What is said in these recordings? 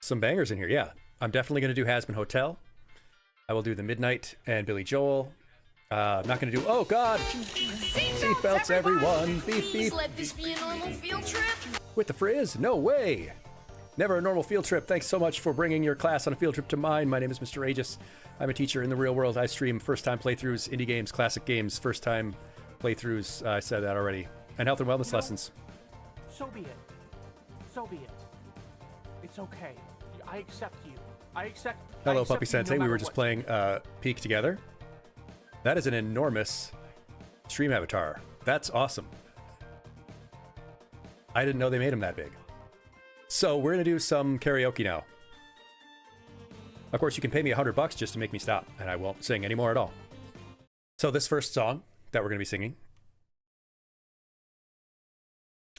Some bangers in here, yeah. I'm definitely going to do Hazbin Hotel. I will do The Midnight and Billy Joel. I'm not going to do, oh God, seatbelts everyone. Beep, beep. Let this be a normal field trip. With the frizz? No way. Never a normal field trip. Thanks so much for bringing your class on a field trip to mine. My name is Mr. Aegis. I'm a teacher in the real world. I stream first-time playthroughs, indie games, classic games, first-time playthroughs. I said that already. And health and wellness lessons. So be it. So be it. It's okay. I accept you. I accept. Hello, I accept Puppy you Sensei. no We were matter just what. playing Peak together. That is an enormous stream avatar. That's awesome. I didn't know they made him that big. So we're gonna do some karaoke now. Of course, you can pay me $100 just to make me stop, and I won't sing anymore at all. So this first song that we're gonna be singing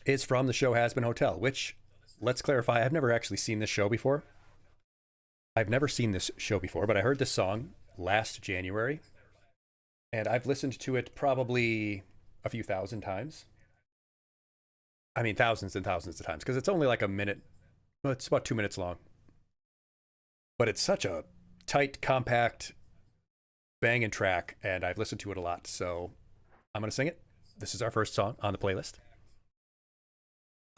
is from the show Hazbin Hotel, which, let's clarify, I've never actually seen this show before. I've never seen this show before, but I heard this song last January, and I've listened to it probably a few thousand times. I mean, thousands and thousands of times, because it's only like a minute. Well, it's about 2 minutes long. But it's such a tight, compact, banging track, and I've listened to it a lot, so I'm going to sing it. This is our first song on the playlist.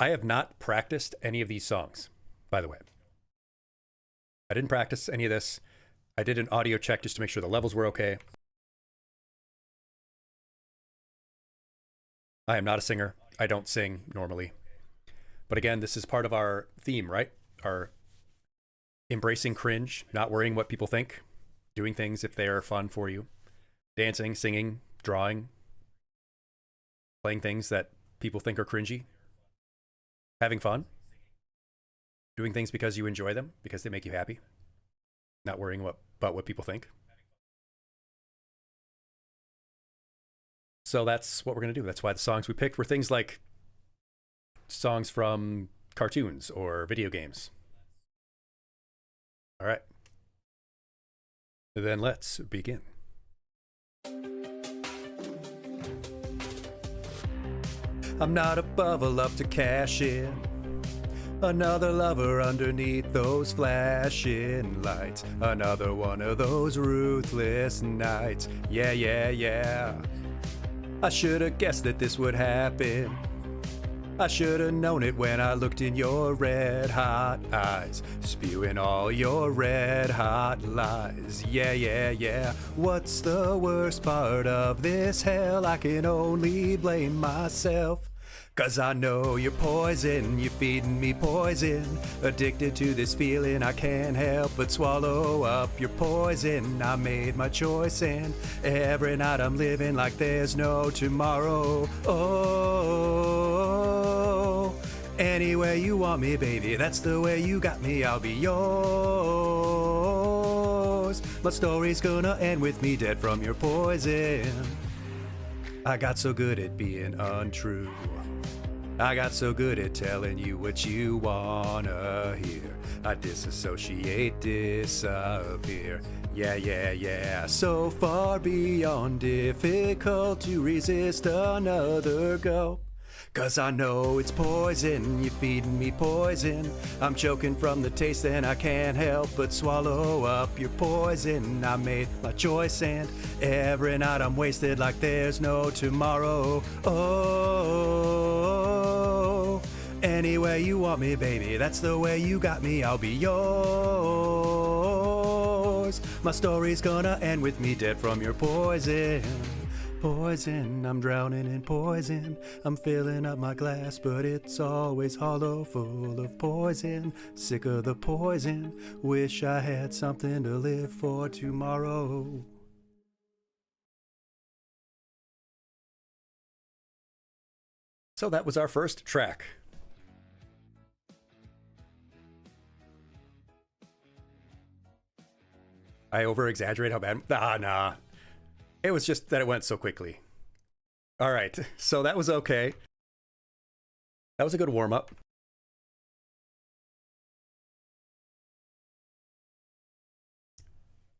I have not practiced any of these songs, by the way. I didn't practice any of this. I did an audio check just to make sure the levels were okay. I am not a singer. I don't sing normally. But again, this is part of our theme, right? Our embracing cringe, not worrying what people think, doing things if they are fun for you, dancing, singing, drawing, playing things that people think are cringy, having fun, doing things because you enjoy them, because they make you happy, not worrying about what people think. So that's what we're going to do. That's why the songs we picked were things like songs from cartoons or video games. All right. Then let's begin. I'm not above a love to cash in. Another lover underneath those flashing lights. Another one of those ruthless nights. Yeah, yeah, yeah. I should have guessed that this would happen. I should have known it when I looked in your red hot eyes, spewing all your red hot lies. Yeah, yeah, yeah. What's the worst part of this hell? I can only blame myself. 'Cause I know you're poison, you're feeding me poison. Addicted to this feeling, I can't help but swallow up your poison. I made my choice and every night I'm living like there's no tomorrow. Oh, any way you want me, baby, that's the way you got me, I'll be yours. My story's gonna end with me dead from your poison. I got so good at being untrue. I got so good at telling you what you wanna hear. I disassociate, disappear. Yeah, yeah, yeah. So far beyond difficult to resist another go. 'Cause I know it's poison, you're feeding me poison. I'm choking from the taste and I can't help but swallow up your poison. I made my choice and every night I'm wasted like there's no tomorrow. Oh, any way you want me, baby, that's the way you got me, I'll be yours. My story's gonna end with me dead from your poison. Poison, I'm drowning in poison. I'm filling up my glass, but it's always hollow, full of poison. Sick of the poison, wish I had something to live for tomorrow. So that was our first track. I over-exaggerate how bad. Nah. It was just that it went so quickly. All right, so that was okay. That was a good warm-up.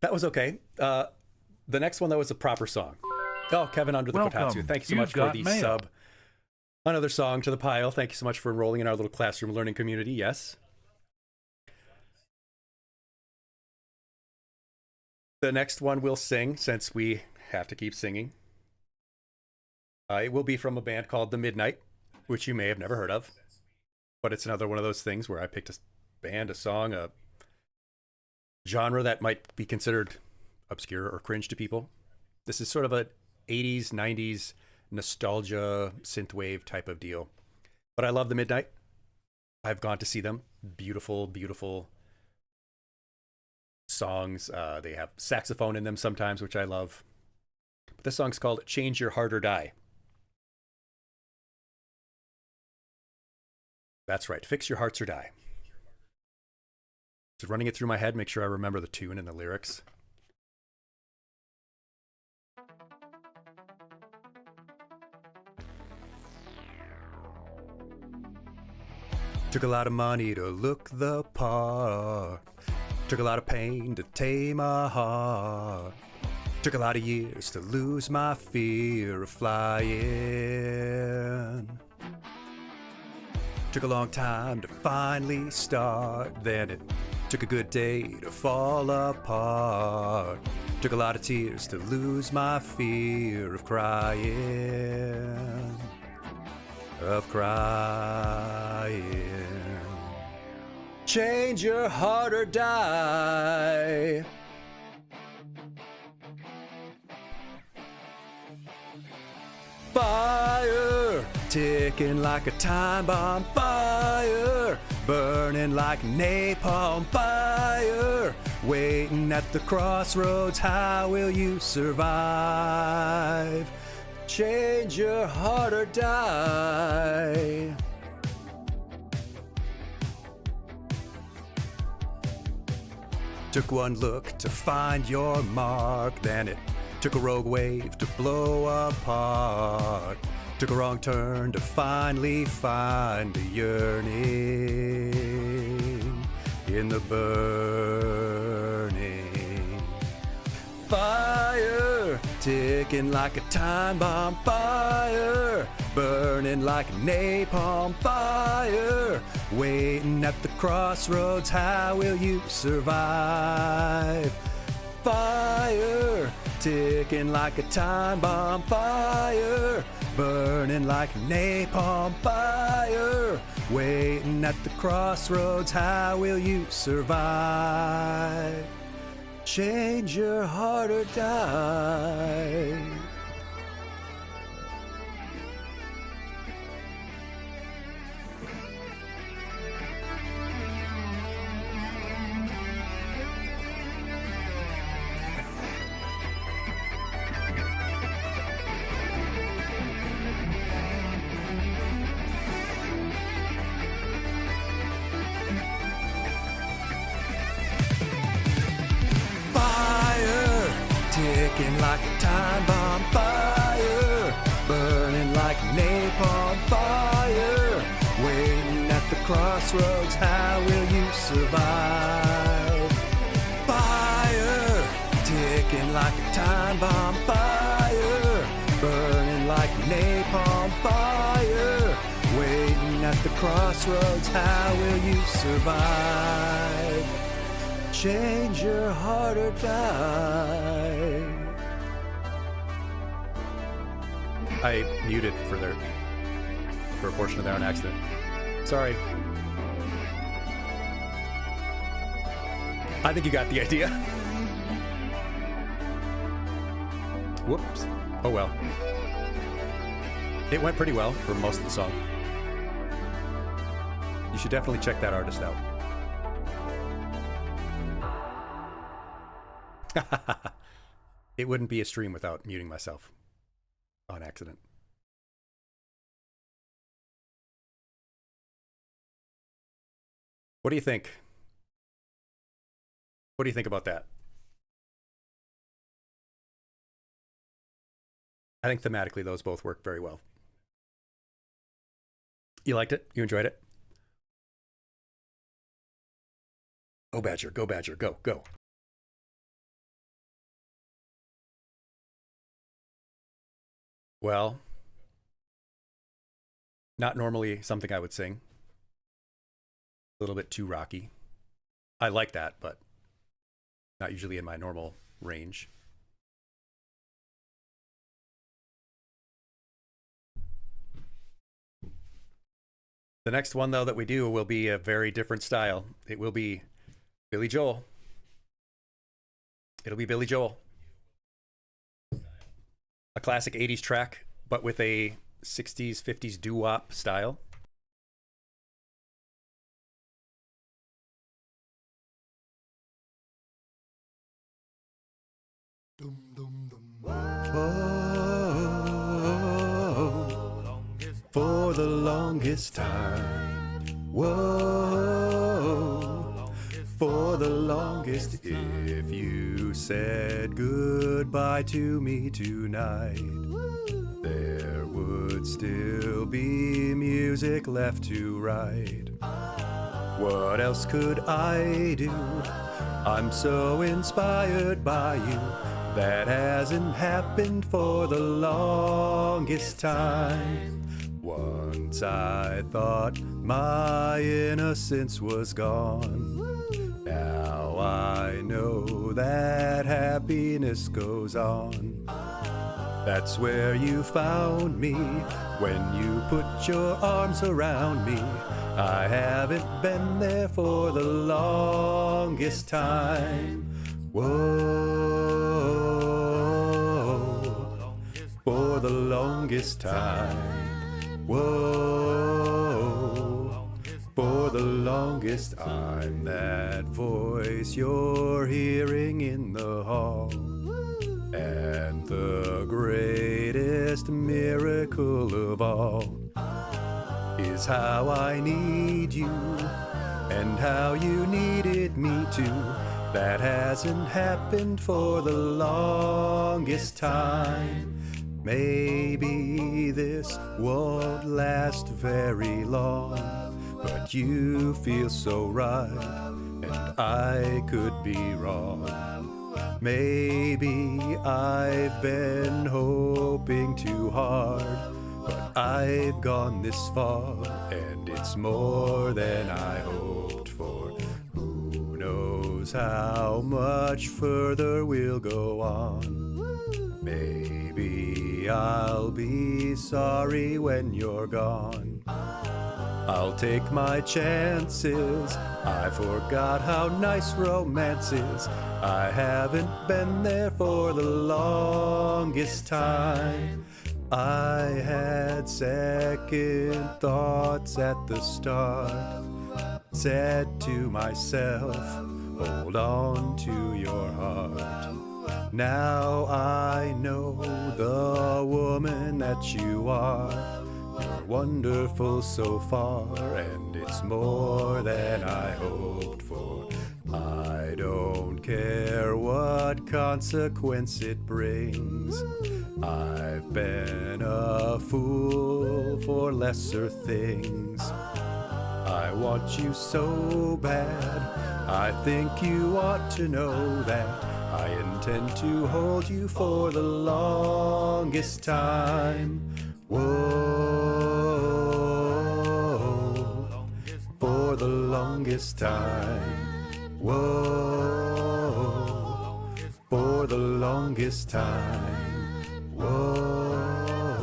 That was okay. The next one, that was a proper song. Oh, Kevin Under the Kotatsu. Thank you so much for the sub. Another song to the pile. Thank you so much for enrolling in our little classroom learning community. Yes. The next one we'll sing, since we have to keep singing. It will be from a band called The Midnight, which you may have never heard of. But it's another one of those things where I picked a band, a song, a genre that might be considered obscure or cringe to people. This is sort of a 80s, 90s nostalgia synthwave type of deal. But I love The Midnight. I've gone to see them. Beautiful, beautiful songs. They have saxophone in them sometimes, which I love. But this song's called Change Your Heart or Die. That's right. Fix your hearts or die. So running it through my head, make sure I remember the tune and the lyrics. Took a lot of money to look the part. Took a lot of pain to tame my heart. Took a lot of years to lose my fear of flying. Took a long time to finally start. Then it took a good day to fall apart. Took a lot of tears to lose my fear of crying. Of crying. Change your heart or die. Fire, ticking like a time bomb. Fire, burning like napalm. Fire, waiting at the crossroads. How will you survive? Change your heart or die. Took one look to find your mark, then it took a rogue wave to blow apart. Took a wrong turn to finally find a yearning in the burning. Fire, ticking like a time bomb. Fire, burning like napalm. Fire, waiting at the crossroads. How will you survive? Fire, ticking like a time bomb. Fire, burning like napalm. Fire, waiting at the crossroads. How will you survive? Change your heart or die. Ticking like a time bomb. Fire, burning like napalm. Fire, waiting at the crossroads. How will you survive? Fire, ticking like a time bomb. Fire, burning like napalm. Fire, waiting at the crossroads. How will you survive? Change your heart or die. I muted for a portion of their own accident. Sorry. I think you got the idea. Whoops. Oh well. It went pretty well for most of the song. You should definitely check that artist out. It wouldn't be a stream without muting myself on accident. What do you think? What do you think about that? I think thematically those both work very well. You liked it? You enjoyed it? Go Badger, go Badger, go, go. Well, not normally something I would sing. A little bit too rocky. I like that, but not usually in my normal range. The next one, though, that we do will be a very different style. It will be Billy Joel. It'll be Billy Joel. A classic 80s track, but with a 60s, 50s doo-wop style. Whoa, for the longest time. Whoa, for the longest. If you said goodbye to me tonight, there would still be music left to write. What else could I do? I'm so inspired by you. That hasn't happened for the longest time. Once I thought my innocence was gone. Now I know that happiness goes on. That's where you found me, when you put your arms around me. I haven't been there for the longest time. Whoa, for the longest time. Whoa, for the longest. I'm that voice you're hearing in the hall. And the greatest miracle of all is how I need you and how you needed me too. That hasn't happened for the longest time. Maybe this won't last very long, but you feel so right, and I could be wrong. Maybe I've been hoping too hard, but I've gone this far, and it's more than I hoped for. Who knows how much further we'll go on? Maybe I'll be sorry when you're gone. I'll take my chances. I forgot how nice romance is. I haven't been there for the longest time. I had second thoughts at the start. Said to myself, hold on to your heart. Now I know the woman that you are. You're wonderful so far, and it's more than I hoped for. I don't care what consequence it brings. I've been a fool for lesser things. I want you so bad. I think you ought to know that I intend to hold you for the longest time. Whoa, for the longest time. Whoa, for the longest time. Whoa,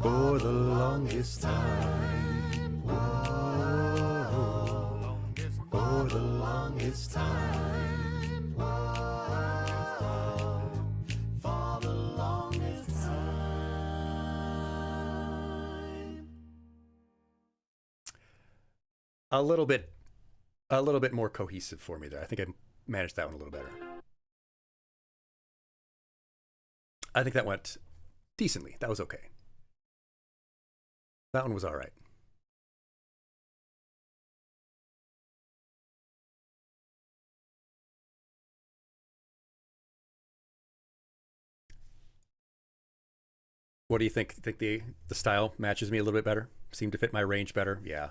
for the longest time. Whoa, for the longest time. For the longest time. A little bit more cohesive for me there. I think I managed that one a little better. I think that went decently. That was okay. That one was all right. What do you think? Think the style matches me a little bit better? Seemed to fit my range better? Yeah.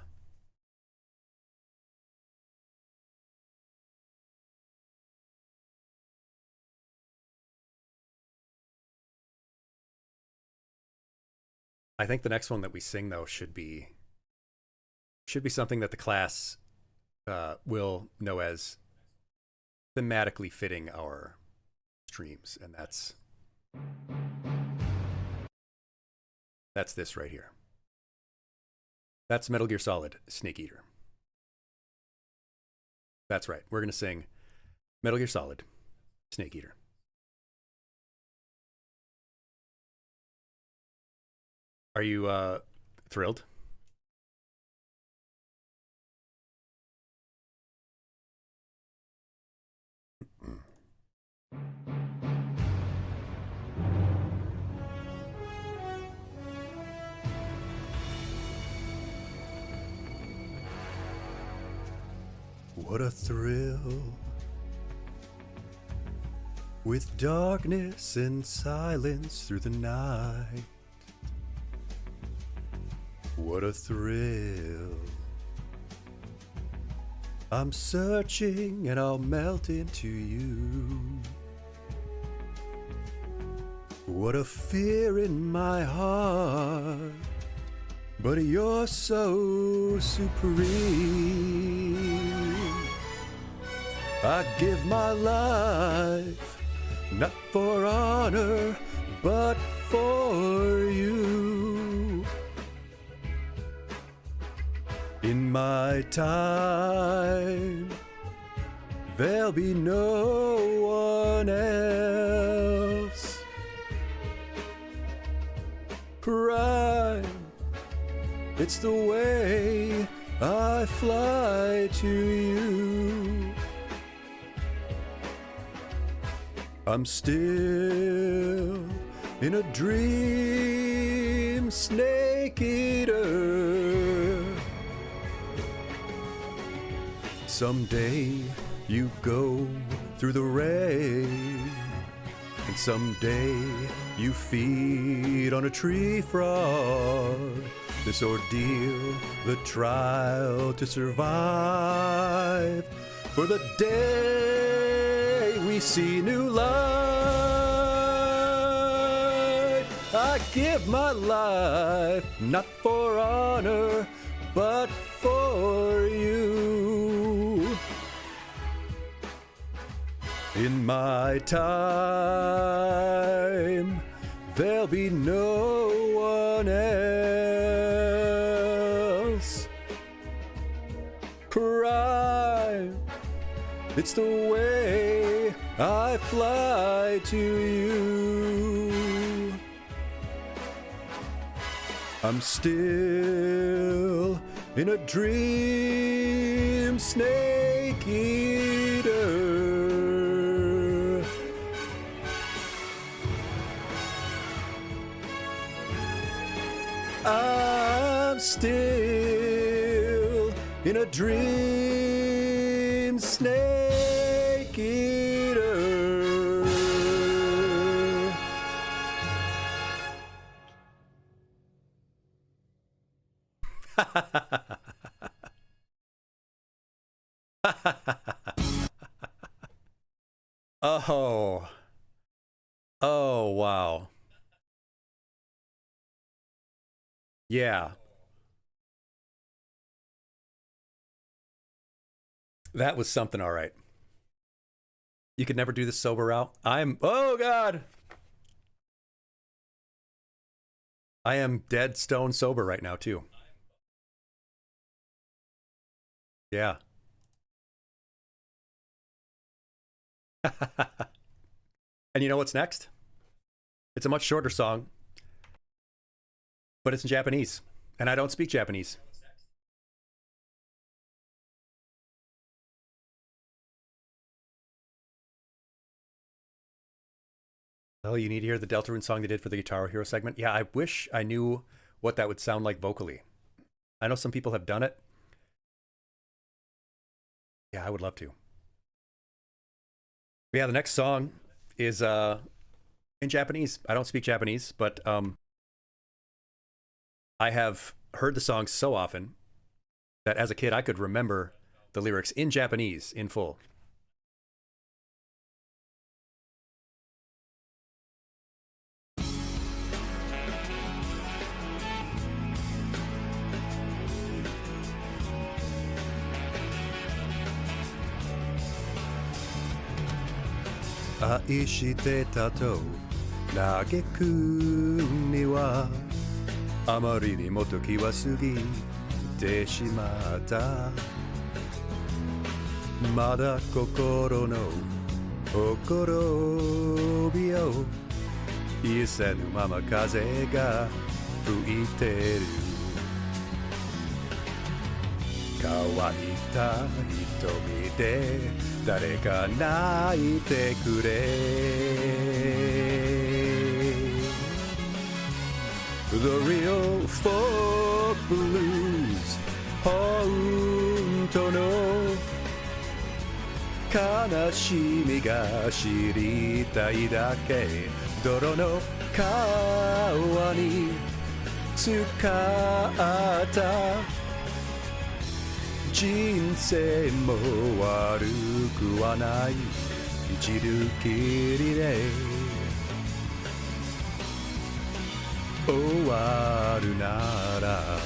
I think the next one that we sing, though, should be something that the class will know as thematically fitting our streams, and that's this right here. That's Metal Gear Solid Snake Eater. That's right. We're going to sing Metal Gear Solid Snake Eater. Are you thrilled? What a thrill, with darkness and silence through the night. What a thrill. I'm searching and I'll melt into you. What a fear in my heart, but you're so supreme. I give my life, not for honor, but for you. In my time, there'll be no one else. Pride, it's the way I fly to you. I'm still in a dream, snake eater. Someday you go through the rain, and someday you feed on a tree frog. This ordeal, the trial to survive, for the day we see new light. I give my life, not for honor, but for you. In my time, there'll be no one else. Pride, it's the way I fly to you. I'm still in a dream, snake eater. I'm still in a dream, snake eater. Oh. Oh, wow. Yeah. That was something, all right. You could never do this sober out. Oh God. I am dead stone sober right now, too. Yeah. And you know what's next? It's a much shorter song, but it's in Japanese, and I don't speak Japanese. Oh, you need to hear the Deltarune song they did for the Guitar Hero segment? Yeah, I wish I knew what that would sound like vocally. I know some people have done it. Yeah, I would love to. Yeah, the next song is in Japanese. I don't speak Japanese, but I have heard the song so often that as a kid I could remember the lyrics in Japanese in full. 愛してたと嘆くにはあまりにも時は過ぎてしまったまだ心のほころびを癒せぬまま風が吹いてる乾いた瞳で誰か泣いてくれ The real folk blues 本当の悲しみが知りたいだけ泥の川に浸かった人生も悪くはない一度きりで終わるなら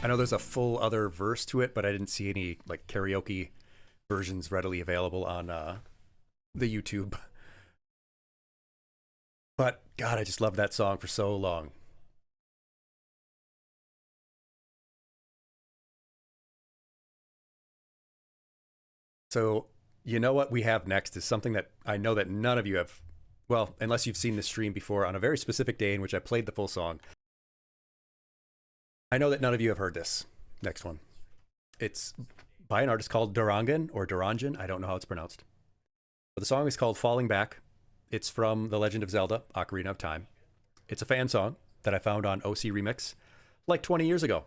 I know there's a full other verse to it, but I didn't see any like karaoke versions readily available on the YouTube. But God, I just loved that song for so long. So, you know what we have next is something that I know that none of you have, well, unless you've seen this stream before on a very specific day in which I played the full song. I know that none of you have heard this next one. It's by an artist called Darangen or Darangen. I don't know how it's pronounced. But the song is called Falling Back. It's from The Legend of Zelda, Ocarina of Time. It's a fan song that I found on OC Remix like 20 years ago.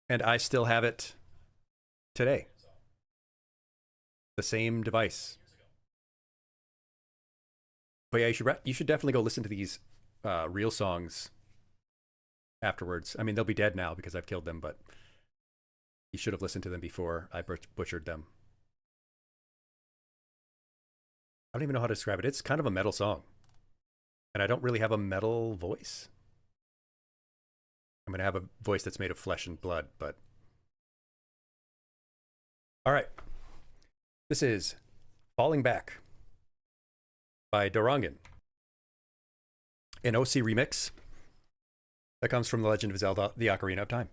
And I still have it today. The same device. But yeah, you should definitely go listen to these real songs afterwards. I mean, they'll be dead now because I've killed them, but you should have listened to them before I butchered them. I don't even know how to describe it. It's kind of a metal song. And I don't really have a metal voice. I'm going to have a voice that's made of flesh and blood, but... All right. This is Falling Back by Darangen. An OC remix that comes from The Legend of Zelda, The Ocarina of Time.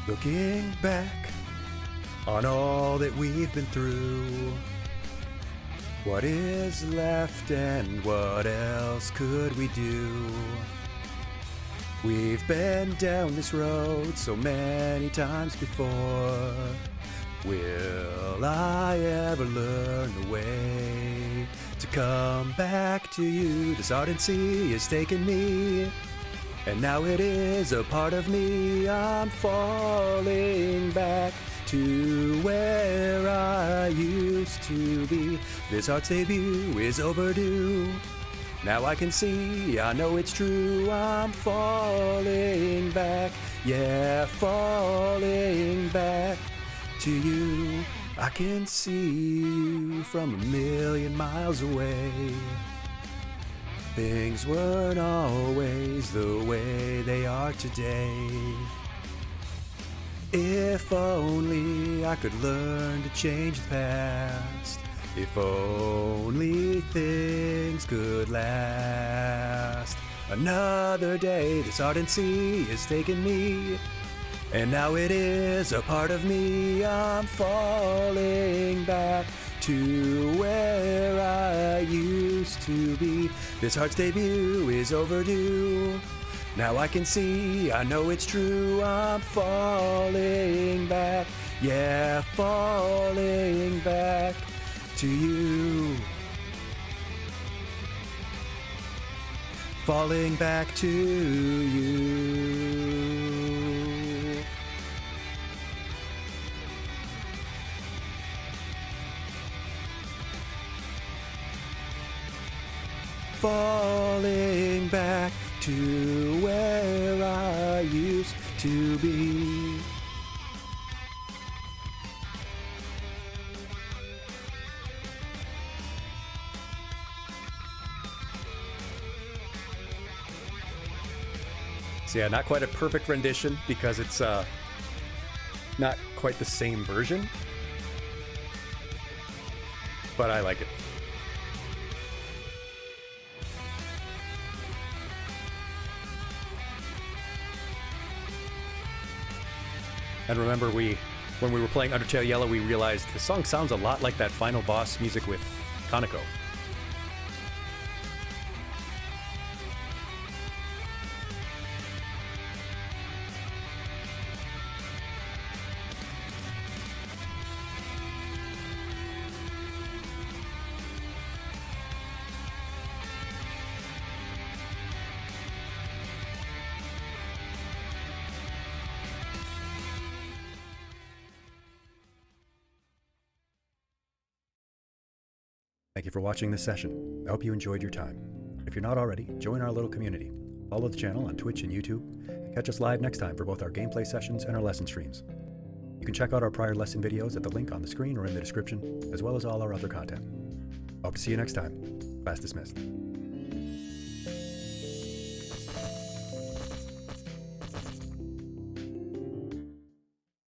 Looking back on all that we've been through, what is left and what else could we do? We've been down this road so many times before. Will I ever learn the way to come back to you? This ardent sea has taken me, and now it is a part of me. I'm falling back to where I used to be. This heart's debut is overdue. Now I can see, I know it's true. I'm falling back, yeah, falling back to you. I can see you from a million miles away. Things weren't always the way they are today. If only I could learn to change the past. If only things could last. Another day, this ardent sea has taken me, and now it is a part of me. I'm falling back to where I used to be. This heart's debut is overdue. Now I can see, I know it's true. I'm falling back, yeah, falling back to you. Falling back to you. falling back to where I used to be. So yeah, not quite a perfect rendition because it's not quite the same version, but I like it. And remember, when we were playing Undertale Yellow, we realized the song sounds a lot like that final boss music with Kaneko. Thank you for watching this session. I hope you enjoyed your time. If you're not already, join our little community. Follow the channel on Twitch and YouTube, and catch us live next time for both our gameplay sessions and our lesson streams. You can check out our prior lesson videos at the link on the screen or in the description, as well as all our other content. Hope to see you next time. Class dismissed.